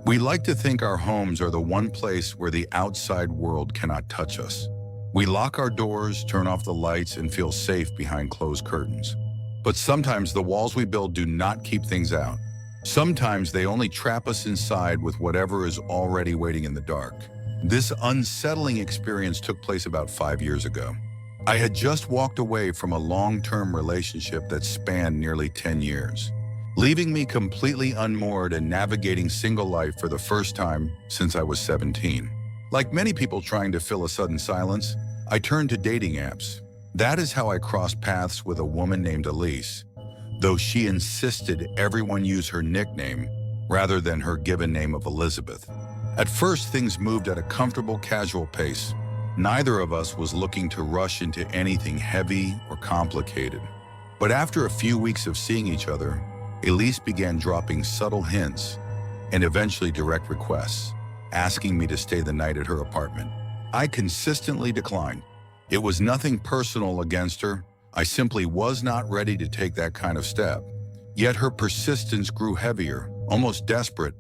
We like to think our homes are the one place where the outside world cannot touch us. We lock our doors, turn off the lights, and feel safe behind closed curtains. But sometimes the walls we build do not keep things out. Sometimes they only trap us inside with whatever is already waiting in the dark. This unsettling experience took place about 5 years ago. I had just walked away from a long-term relationship that spanned nearly 10 years, leaving me completely unmoored and navigating single life for the first time since I was 17. Like many people trying to fill a sudden silence, I turned to dating apps. That is how I crossed paths with a woman named Elise, though she insisted everyone use her nickname rather than her given name of Elizabeth. At first, things moved at a comfortable, casual pace. Neither of us was looking to rush into anything heavy or complicated. But after a few weeks of seeing each other, Elise began dropping subtle hints and eventually direct requests, asking me to stay the night at her apartment. I consistently declined. It was nothing personal against her. I simply was not ready to take that kind of step. Yet her persistence grew heavier, almost desperate,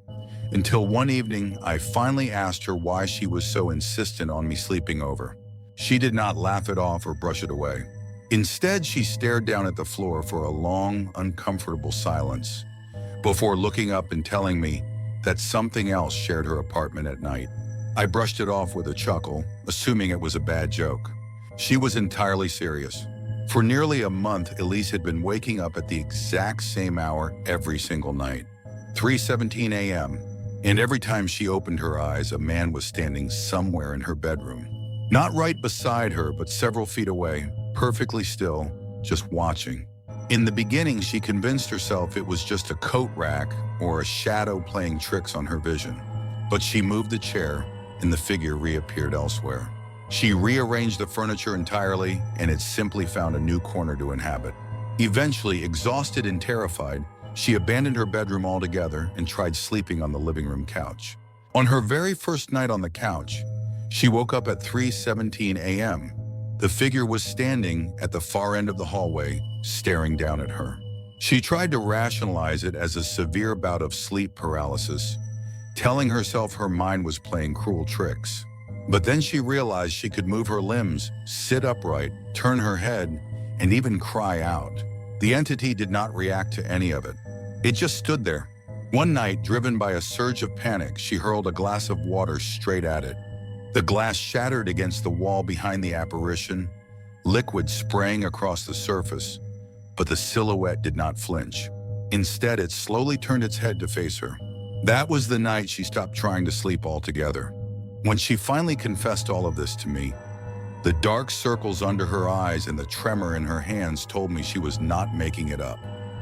until one evening I finally asked her why she was so insistent on me sleeping over. She did not laugh it off or brush it away. Instead, she stared down at the floor for a long, uncomfortable silence before looking up and telling me that something else shared her apartment at night. I brushed it off with a chuckle, assuming it was a bad joke. She was entirely serious. For nearly a month, Elise had been waking up at the exact same hour every single night, 3:17 a.m., and every time she opened her eyes, a man was standing somewhere in her bedroom. Not right beside her, but several feet away, perfectly still, just watching. In the beginning, she convinced herself it was just a coat rack or a shadow playing tricks on her vision. But she moved the chair, and the figure reappeared elsewhere. She rearranged the furniture entirely, and it simply found a new corner to inhabit. Eventually, exhausted and terrified, she abandoned her bedroom altogether and tried sleeping on the living room couch. On her very first night on the couch, she woke up at 3:17 a.m. The figure was standing at the far end of the hallway, staring down at her. She tried to rationalize it as a severe bout of sleep paralysis, telling herself her mind was playing cruel tricks. But then she realized she could move her limbs, sit upright, turn her head, and even cry out. The entity did not react to any of it. It just stood there. One night, driven by a surge of panic, she hurled a glass of water straight at it. The glass shattered against the wall behind the apparition, liquid spraying across the surface, but the silhouette did not flinch. Instead, it slowly turned its head to face her. That was the night she stopped trying to sleep altogether. When she finally confessed all of this to me, the dark circles under her eyes and the tremor in her hands told me she was not making it up.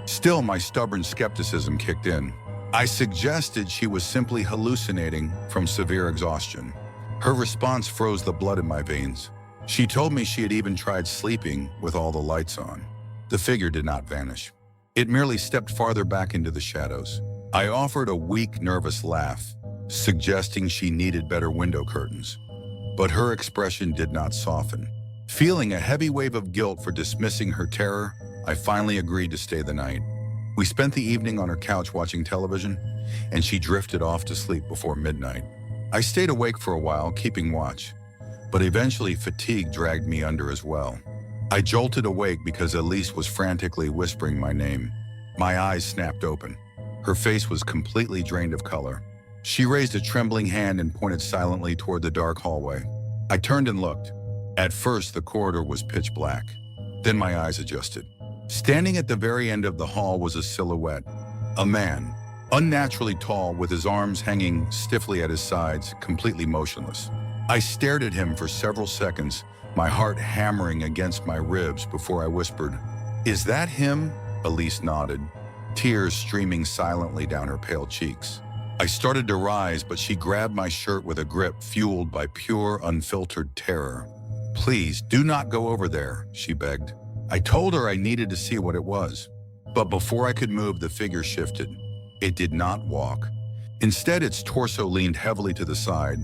Still, my stubborn skepticism kicked in. I suggested she was simply hallucinating from severe exhaustion. Her response froze the blood in my veins. She told me she had even tried sleeping with all the lights on. The figure did not vanish. It merely stepped farther back into the shadows. I offered a weak, nervous laugh, suggesting she needed better window curtains. But her expression did not soften. Feeling a heavy wave of guilt for dismissing her terror, I finally agreed to stay the night. We spent the evening on her couch watching television, and she drifted off to sleep before midnight. I stayed awake for a while, keeping watch, but eventually fatigue dragged me under as well. I jolted awake because Elise was frantically whispering my name. My eyes snapped open. Her face was completely drained of color. She raised a trembling hand and pointed silently toward the dark hallway. I turned and looked. At first, the corridor was pitch black. Then my eyes adjusted. Standing at the very end of the hall was a silhouette. A man, unnaturally tall, with his arms hanging stiffly at his sides, completely motionless. I stared at him for several seconds, my heart hammering against my ribs before I whispered, "Is that him?" Elise nodded, tears streaming silently down her pale cheeks. I started to rise, but she grabbed my shirt with a grip fueled by pure, unfiltered terror. "Please, do not go over there," she begged. I told her I needed to see what it was. But before I could move, the figure shifted. It did not walk. Instead, its torso leaned heavily to the side,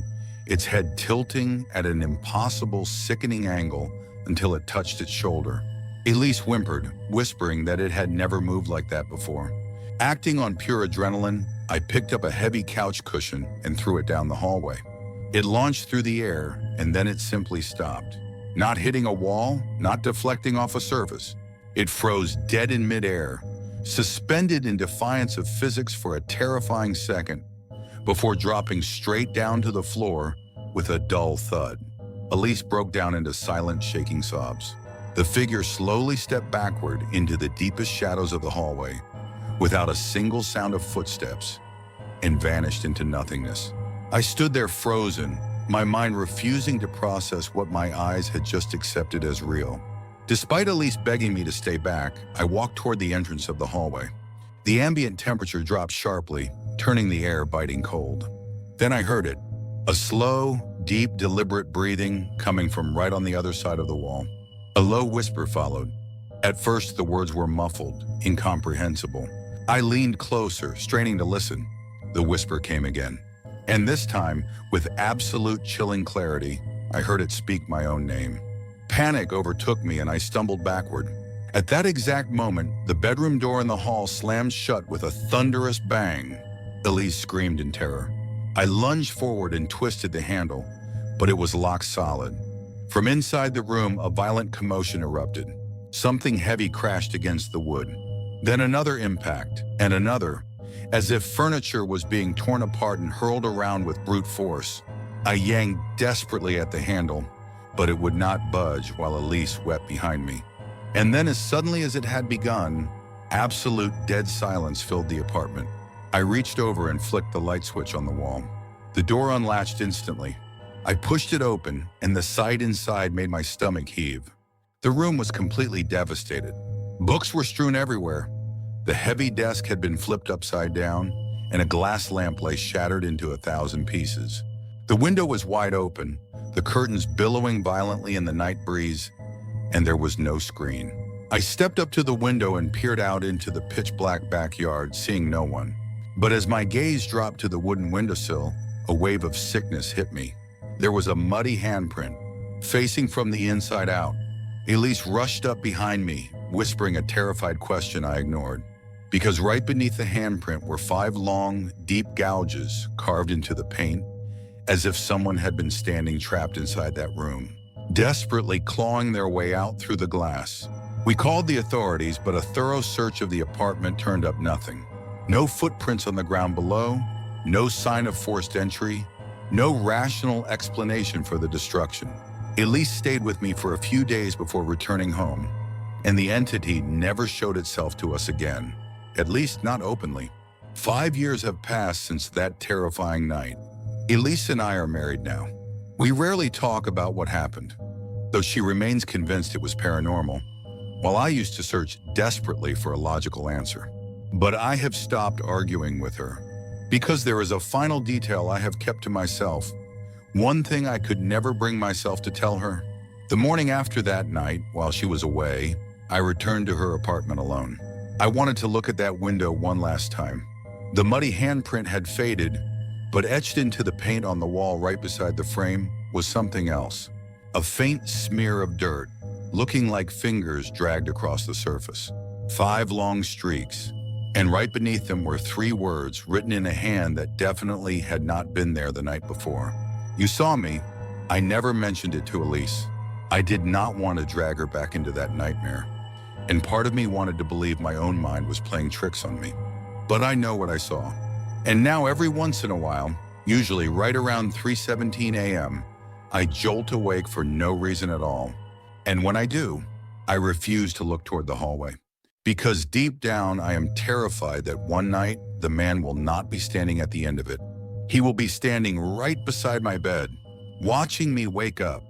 its head tilting at an impossible, sickening angle until it touched its shoulder. Elise whimpered, whispering that it had never moved like that before. Acting on pure adrenaline, I picked up a heavy couch cushion and threw it down the hallway. It launched through the air, and then it simply stopped. Not hitting a wall, not deflecting off a surface. It froze dead in midair, suspended in defiance of physics for a terrifying second, before dropping straight down to the floor with a dull thud. Elise broke down into silent, shaking sobs. The figure slowly stepped backward into the deepest shadows of the hallway, without a single sound of footsteps, and vanished into nothingness. I stood there frozen, my mind refusing to process what my eyes had just accepted as real. Despite Elise begging me to stay back, I walked toward the entrance of the hallway. The ambient temperature dropped sharply, turning the air biting cold. Then I heard it, a slow, deep, deliberate breathing coming from right on the other side of the wall. A low whisper followed. At first, the words were muffled, incomprehensible. I leaned closer, straining to listen. The whisper came again. And this time, with absolute chilling clarity, I heard it speak my own name. Panic overtook me and I stumbled backward. At that exact moment, the bedroom door in the hall slammed shut with a thunderous bang. Elise screamed in terror. I lunged forward and twisted the handle, but it was locked solid. From inside the room, a violent commotion erupted. Something heavy crashed against the wood. Then another impact, and another, as if furniture was being torn apart and hurled around with brute force. I yanked desperately at the handle, but it would not budge while Elise wept behind me. And then as suddenly as it had begun, absolute dead silence filled the apartment. I reached over and flicked the light switch on the wall. The door unlatched instantly. I pushed it open, and the sight inside made my stomach heave. The room was completely devastated. Books were strewn everywhere. The heavy desk had been flipped upside down, and a glass lamp lay shattered into 1,000 pieces. The window was wide open, the curtains billowing violently in the night breeze, and there was no screen. I stepped up to the window and peered out into the pitch-black backyard, seeing no one. But as my gaze dropped to the wooden windowsill, a wave of sickness hit me. There was a muddy handprint, facing from the inside out. Elise rushed up behind me, whispering a terrified question I ignored. Because right beneath the handprint were 5 long, deep gouges carved into the paint, as if someone had been standing trapped inside that room, desperately clawing their way out through the glass. We called the authorities, but a thorough search of the apartment turned up nothing. No footprints on the ground below, no sign of forced entry, no rational explanation for the destruction. Elise stayed with me for a few days before returning home, and the entity never showed itself to us again, at least not openly. 5 years have passed since that terrifying night. Elise and I are married now. We rarely talk about what happened, though she remains convinced it was paranormal, while I used to search desperately for a logical answer. But I have stopped arguing with her, because there is a final detail I have kept to myself, one thing I could never bring myself to tell her. The morning after that night, while she was away, I returned to her apartment alone. I wanted to look at that window one last time. The muddy handprint had faded, but etched into the paint on the wall right beside the frame was something else. A faint smear of dirt, looking like fingers dragged across the surface. 5 long streaks, and right beneath them were 3 words written in a hand that definitely had not been there the night before. You saw me. I never mentioned it to Elise. I did not want to drag her back into that nightmare, and part of me wanted to believe my own mind was playing tricks on me. But I know what I saw. And now every once in a while, usually right around 3:17 a.m., I jolt awake for no reason at all. And when I do, I refuse to look toward the hallway. Because deep down, I am terrified that one night, the man will not be standing at the end of it. He will be standing right beside my bed, watching me wake up.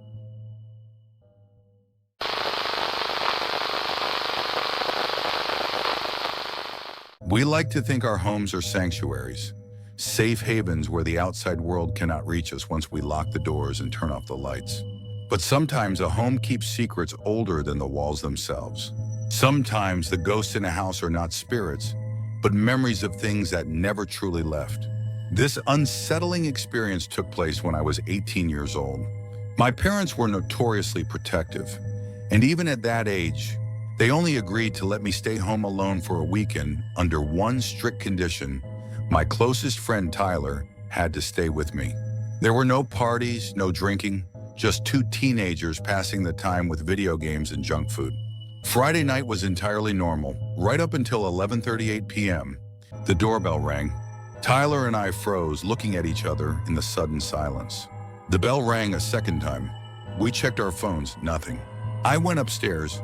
We like to think our homes are sanctuaries, safe havens where the outside world cannot reach us once we lock the doors and turn off the lights. But sometimes a home keeps secrets older than the walls themselves. Sometimes the ghosts in a house are not spirits, but memories of things that never truly left. This unsettling experience took place when I was 18 years old. My parents were notoriously protective, and even at that age, They only agreed to let me stay home alone for a weekend under one strict condition: my closest friend Tyler had to stay with me. There were no parties, no drinking, just two teenagers passing the time with video games and junk food. Friday night was entirely normal, right up until 11:38 p.m. The doorbell rang. Tyler and I froze, looking at each other in the sudden silence. The bell rang a second time. We checked our phones, nothing. I went upstairs,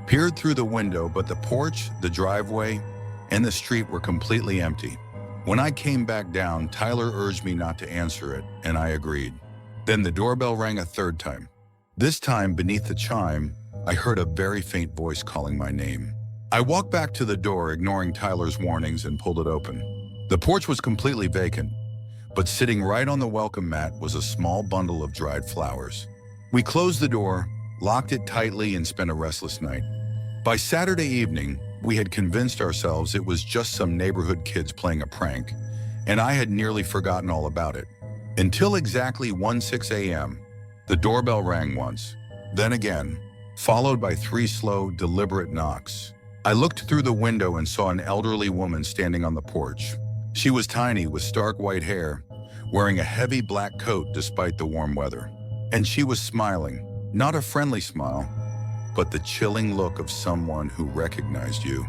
peered through the window, but the porch, the driveway, and the street were completely empty. When I came back down, Tyler urged me not to answer it, and I agreed. Then the doorbell rang a third time. This time, beneath the chime, I heard a very faint voice calling my name. I walked back to the door, ignoring Tyler's warnings, and pulled it open. The porch was completely vacant, but sitting right on the welcome mat was a small bundle of dried flowers. We closed the door, locked it tightly, and spent a restless night. By Saturday evening, we had convinced ourselves it was just some neighborhood kids playing a prank, and I had nearly forgotten all about it. Until exactly 1:06 a.m., the doorbell rang once, then again, followed by 3 slow, deliberate knocks. I looked through the window and saw an elderly woman standing on the porch. She was tiny, with stark white hair, wearing a heavy black coat despite the warm weather. And she was smiling, not a friendly smile, but the chilling look of someone who recognized you.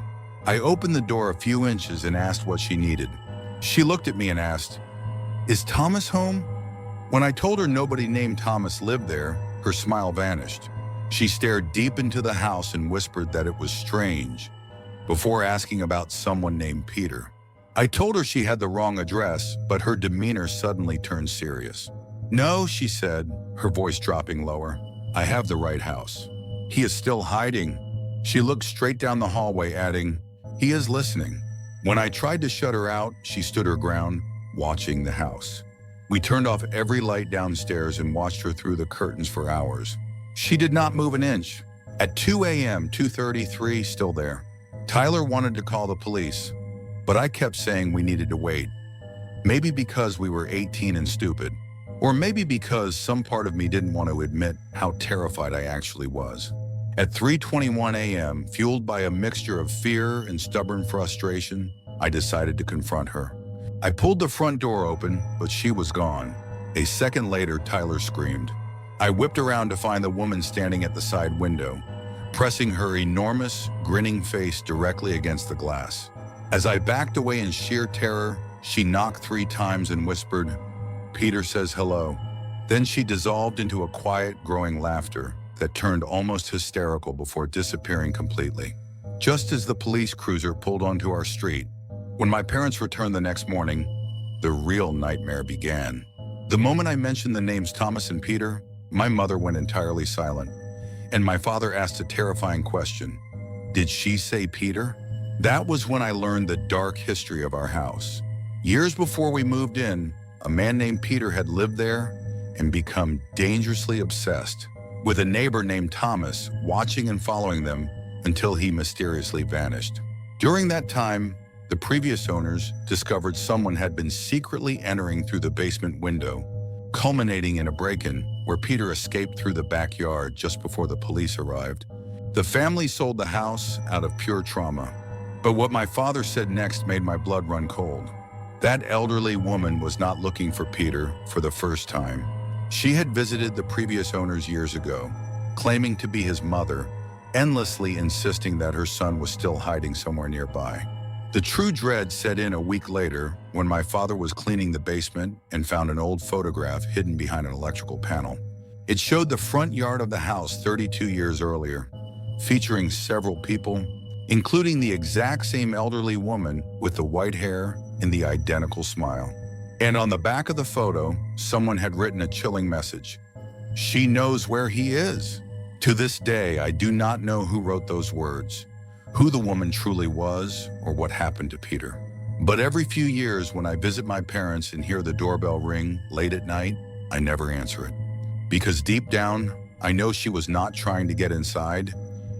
I opened the door a few inches and asked what she needed. She looked at me and asked, "Is Thomas home?" When I told her nobody named Thomas lived there, her smile vanished. She stared deep into the house and whispered that it was strange, before asking about someone named Peter. I told her she had the wrong address, but her demeanor suddenly turned serious. "No," she said, her voice dropping lower. "I have the right house. He is still hiding." She looked straight down the hallway, adding, "He is listening." When I tried to shut her out, she stood her ground, watching the house. We turned off every light downstairs and watched her through the curtains for hours. She did not move an inch. At 2 a.m., 2:33, still there. Tyler wanted to call the police, but I kept saying we needed to wait. Maybe because we were 18 and stupid, or maybe because some part of me didn't want to admit how terrified I actually was. At 3:21 a.m., fueled by a mixture of fear and stubborn frustration, I decided to confront her. I pulled the front door open, but she was gone. A second later, Tyler screamed. I whipped around to find the woman standing at the side window, pressing her enormous, grinning face directly against the glass. As I backed away in sheer terror, she knocked 3 times and whispered, "Peter says hello." Then she dissolved into a quiet, growing laughter that turned almost hysterical before disappearing completely. Just as the police cruiser pulled onto our street, when my parents returned the next morning, the real nightmare began. The moment I mentioned the names Thomas and Peter, my mother went entirely silent, and my father asked a terrifying question. Did she say Peter? That was when I learned the dark history of our house. Years before we moved in, a man named Peter had lived there and become dangerously obsessed, with a neighbor named Thomas watching and following them until he mysteriously vanished. During that time, the previous owners discovered someone had been secretly entering through the basement window, culminating in a break-in where Peter escaped through the backyard just before the police arrived. The family sold the house out of pure trauma. But what my father said next made my blood run cold. That elderly woman was not looking for Peter for the first time. She had visited the previous owners years ago, claiming to be his mother, endlessly insisting that her son was still hiding somewhere nearby. The true dread set in a week later when my father was cleaning the basement and found an old photograph hidden behind an electrical panel. It showed the front yard of the house 32 years earlier, featuring several people, including the exact same elderly woman with the white hair and the identical smile. And on the back of the photo, someone had written a chilling message. "She knows where he is." To this day, I do not know who wrote those words, who the woman truly was, or what happened to Peter. But every few years when I visit my parents and hear the doorbell ring late at night, I never answer it. Because deep down, I know she was not trying to get inside,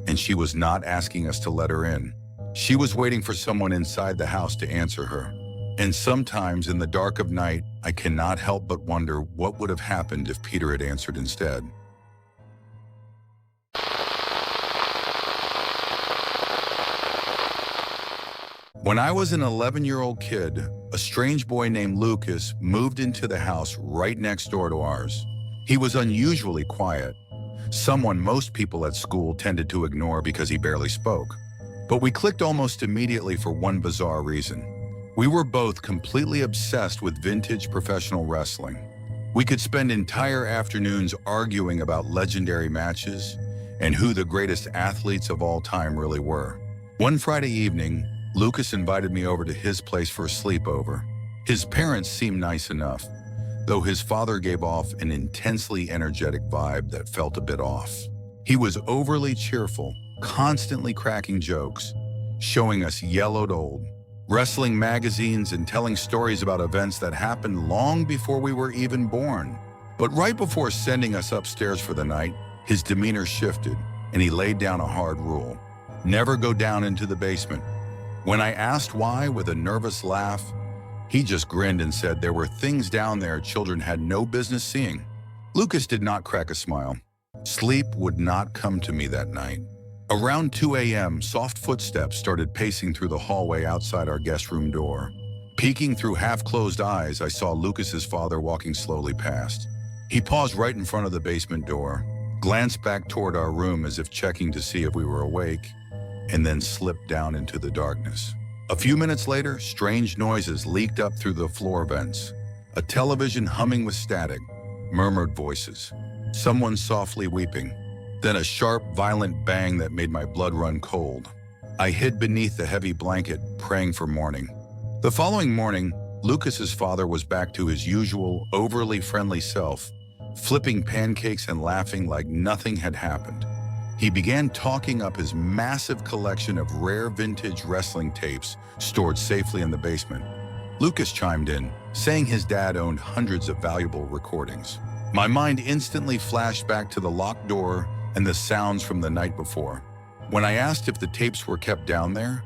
and she was not asking us to let her in. She was waiting for someone inside the house to answer her. And sometimes in the dark of night, I cannot help but wonder what would have happened if Peter had answered instead. When I was an 11-year-old kid, a strange boy named Lucas moved into the house right next door to ours. He was unusually quiet, someone most people at school tended to ignore because he barely spoke. But we clicked almost immediately for one bizarre reason. We were both completely obsessed with vintage professional wrestling. We could spend entire afternoons arguing about legendary matches and who the greatest athletes of all time really were. One Friday evening, Lucas invited me over to his place for a sleepover. His parents seemed nice enough, though his father gave off an intensely energetic vibe that felt a bit off. He was overly cheerful, constantly cracking jokes, showing us yellowed old wrestling magazines and telling stories about events that happened long before we were even born. But right before sending us upstairs for the night, his demeanor shifted and he laid down a hard rule: never go down into the basement. When I asked why with a nervous laugh, he just grinned and said there were things down there children had no business seeing. Lucas did not crack a smile. Sleep would not come to me that night. Around 2 a.m., soft footsteps started pacing through the hallway outside our guest room door. Peeking through half-closed eyes, I saw Lucas's father walking slowly past. He paused right in front of the basement door, glanced back toward our room as if checking to see if we were awake, and then slipped down into the darkness. A few minutes later, strange noises leaked up through the floor vents. A television humming with static, murmured voices, someone softly weeping, then a sharp, violent bang that made my blood run cold. I hid beneath the heavy blanket, praying for morning. The following morning, Lucas's father was back to his usual, overly friendly self, flipping pancakes and laughing like nothing had happened. He began talking up his massive collection of rare vintage wrestling tapes stored safely in the basement. Lucas chimed in, saying his dad owned hundreds of valuable recordings. My mind instantly flashed back to the locked door and the sounds from the night before. When I asked if the tapes were kept down there,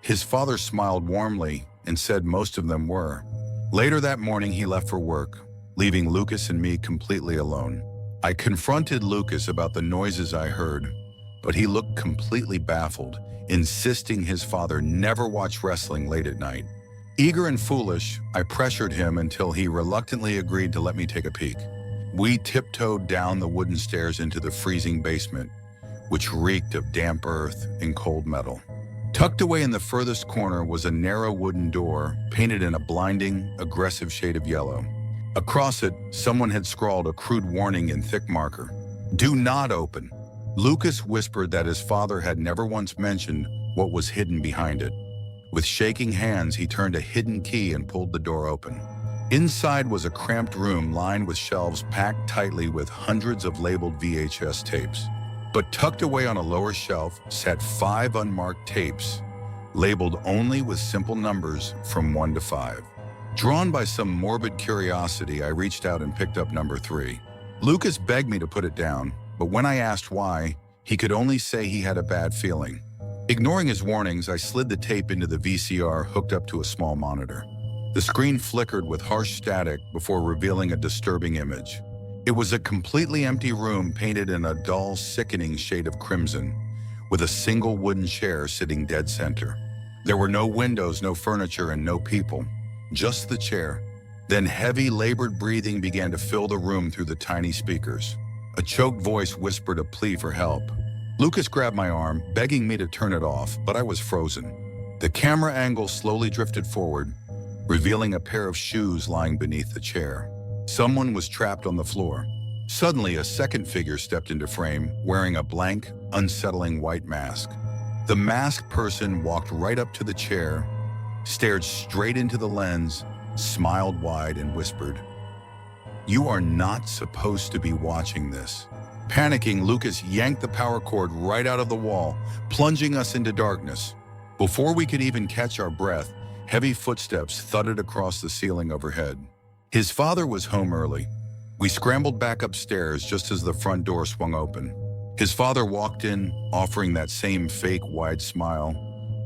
his father smiled warmly and said most of them were. Later that morning, he left for work, leaving Lucas and me completely alone. I confronted Lucas about the noises I heard, but he looked completely baffled, insisting his father never watch wrestling late at night. Eager and foolish, I pressured him until he reluctantly agreed to let me take a peek. We tiptoed down the wooden stairs into the freezing basement, which reeked of damp earth and cold metal. Tucked away in the furthest corner was a narrow wooden door painted in a blinding, aggressive shade of yellow. Across it, someone had scrawled a crude warning in thick marker: "Do not open." Lucas whispered that his father had never once mentioned what was hidden behind it. With shaking hands, he turned a hidden key and pulled the door open. Inside was a cramped room lined with shelves packed tightly with hundreds of labeled VHS tapes. But tucked away on a lower shelf sat 5 unmarked tapes, labeled only with simple numbers from 1 to 5. Drawn by some morbid curiosity, I reached out and picked up number 3. Lucas begged me to put it down, but when I asked why, he could only say he had a bad feeling. Ignoring his warnings, I slid the tape into the VCR hooked up to a small monitor. The screen flickered with harsh static before revealing a disturbing image. It was a completely empty room painted in a dull, sickening shade of crimson, with a single wooden chair sitting dead center. There were no windows, no furniture, and no people, just the chair. Then heavy, labored breathing began to fill the room through the tiny speakers. A choked voice whispered a plea for help. Lucas grabbed my arm, begging me to turn it off, but I was frozen. The camera angle slowly drifted forward, revealing a pair of shoes lying beneath the chair. Someone was trapped on the floor. Suddenly, a second figure stepped into frame, wearing a blank, unsettling white mask. The masked person walked right up to the chair, stared straight into the lens, smiled wide, and whispered, "You are not supposed to be watching this." Panicking, Lucas yanked the power cord right out of the wall, plunging us into darkness. Before we could even catch our breath, heavy footsteps thudded across the ceiling overhead. His father was home early. We scrambled back upstairs just as the front door swung open. His father walked in, offering that same fake wide smile,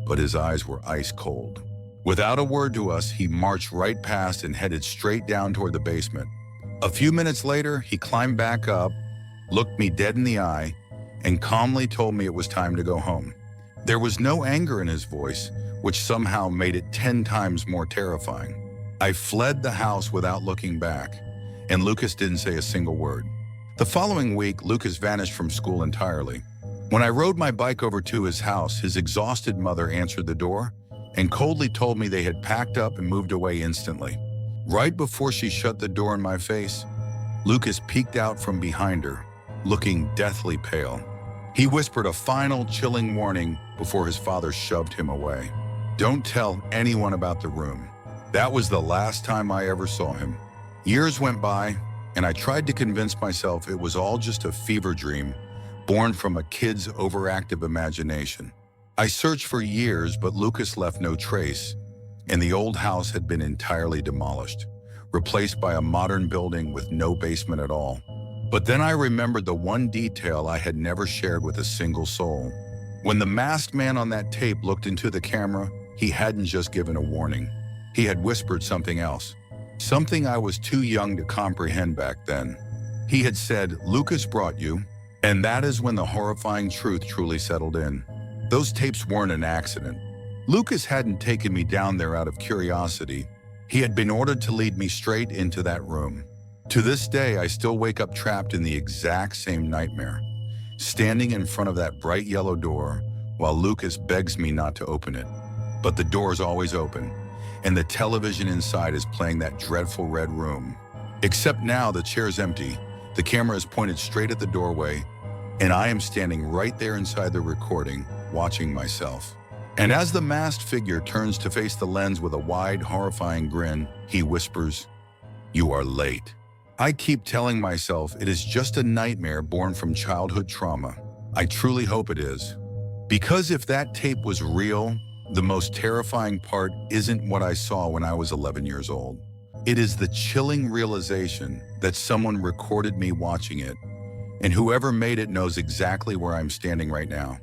but his eyes were ice cold. Without a word to us, he marched right past and headed straight down toward the basement. A few minutes later, he climbed back up, looked me dead in the eye, and calmly told me it was time to go home. There was no anger in his voice, which somehow made it 10 times more terrifying. I fled the house without looking back, and Lucas didn't say a single word. The following week, Lucas vanished from school entirely. When I rode my bike over to his house, his exhausted mother answered the door and coldly told me they had packed up and moved away instantly. Right before she shut the door in my face, Lucas peeked out from behind her, looking deathly pale. He whispered a final, chilling warning before his father shoved him away. "Don't tell anyone about the room." That was the last time I ever saw him. Years went by, and I tried to convince myself it was all just a fever dream born from a kid's overactive imagination. I searched for years, but Lucas left no trace, and the old house had been entirely demolished, replaced by a modern building with no basement at all. But then I remembered the one detail I had never shared with a single soul. When the masked man on that tape looked into the camera, he hadn't just given a warning. He had whispered something else, something I was too young to comprehend back then. He had said, "Lucas brought you," and that is when the horrifying truth truly settled in. Those tapes weren't an accident. Lucas hadn't taken me down there out of curiosity. He had been ordered to lead me straight into that room. To this day, I still wake up trapped in the exact same nightmare, standing in front of that bright yellow door while Lucas begs me not to open it. But the door is always open, and the television inside is playing that dreadful Red Room. Except now the chair's empty, the camera is pointed straight at the doorway, and I am standing right there inside the recording, watching myself. And as the masked figure turns to face the lens with a wide, horrifying grin, he whispers, "You are late." I keep telling myself it is just a nightmare born from childhood trauma. I truly hope it is. Because if that tape was real, the most terrifying part isn't what I saw when I was 11 years old. It is the chilling realization that someone recorded me watching it, and whoever made it knows exactly where I'm standing right now.